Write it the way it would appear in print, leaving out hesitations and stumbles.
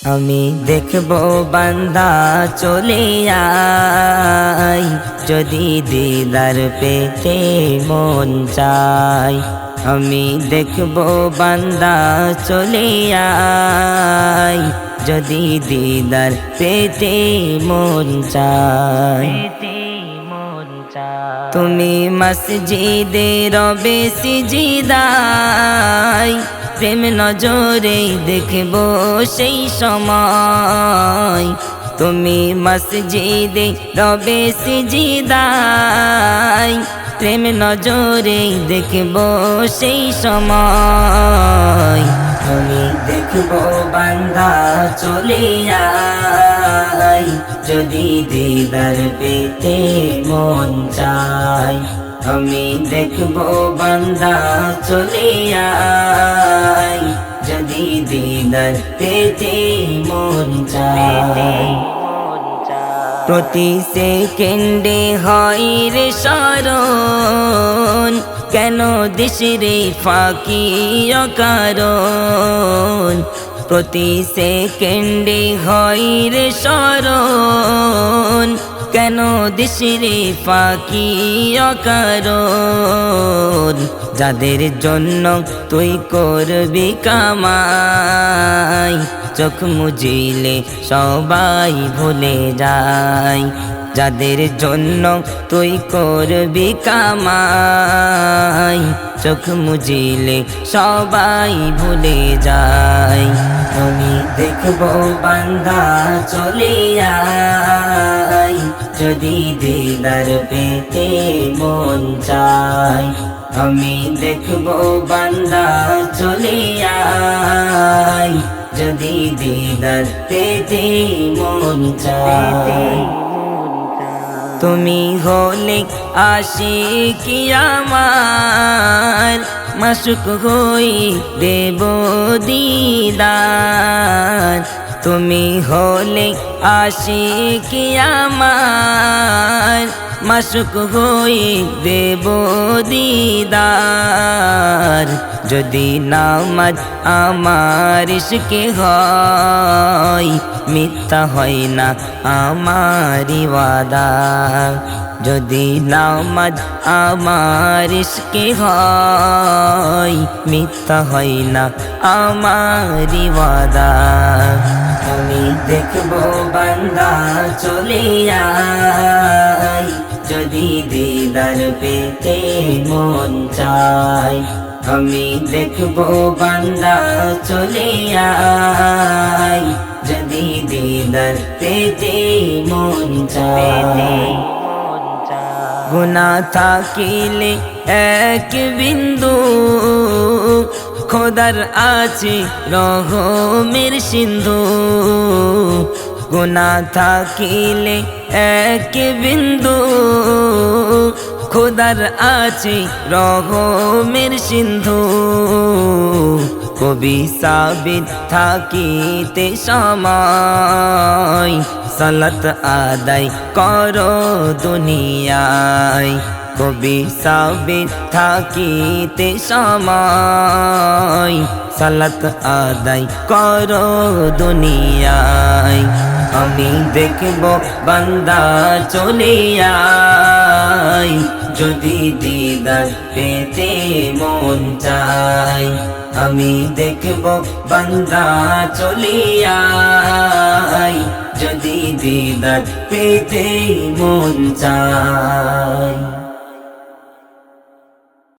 আমি দেখবো বান্দা চলে আয়, যদি দিদার পেতে মন চায়। আমি দেখবো বান্দা চলে আয়, যদি দিদার পেতে মন চায়। তুমি মসজিদে রবে সিজদায়, প্রেম নজরে দেখবো সেই সময়। তুমি মসজিদে রবে সিজদায়, প্রেম নজরে দেখবো সেই সময়। আমি দেখবো বান্দা চলে আয়, যদি দিদার পেতে মন চায়। আমি দেখবো বান্দা চলে আয়, যদি দিদার পেতে মন চায়। প্রতি সেকেন্ডে হয় রে স্মরণ, কেন দিশরে ফাঁকি অকারণ। প্রতি সেকেন্ডে হয় রে স্মরণ, কেন দিশরে ফাঁকি অকারণ। যাদের জন্য তুই করবি কামাই, চোখ মুজিলে সবাই ভুলে যায়। যাদের জন্য তুই করবি কামাই, চোখ মুজিলে সবাই ভুলে যায়। আমি দেখবো বান্দা চলে আয়, যদি দিদার পেতে মন চায়। আমি দেখবো বান্দা চলে আয়, যদি দিদার পেতে মন চায়। তুমি হলে আশিকি আমার, মাসুক হই দেব দিদার। তুমি হলে আশিকি আমার, মাসুক হই দেব দিদার। যদি নামাজ আমার ইশকে হয়, মিথ্যা হয় না আমারি ওয়াদা। যদি নামাজ আমার ইশকে হয়, মিথ্যা হয় না আমারি ওয়াদা। আমি দেখবো বান্দা চলে আয়, যদি দিদার পেতে মন চায়। আমি দেখবো বান্দা চলে আয়, যদি দিদার পেতে মন চায়। গুনাহ থাকিলে এক বিন্দু, খোদার আছে রহমের সিন্ধু। গুনাহ থাকিলে এক বিন্দু, খোদার আছে রহমের সিন্ধু। কবি সাবিত থাকিতে সময়, সালাত আদায় করো দুনিয়ায়। কবি সাবিত থাকিতে সময়, সালাত আদায় করো দুনিয়ায়। আমি দেখবো বান্দা চলে আয়, যদি দিদার পেতে মন চায়। আমি দেখবো বান্দা চলে আয়, যদি দিদার পেতে মন চায়।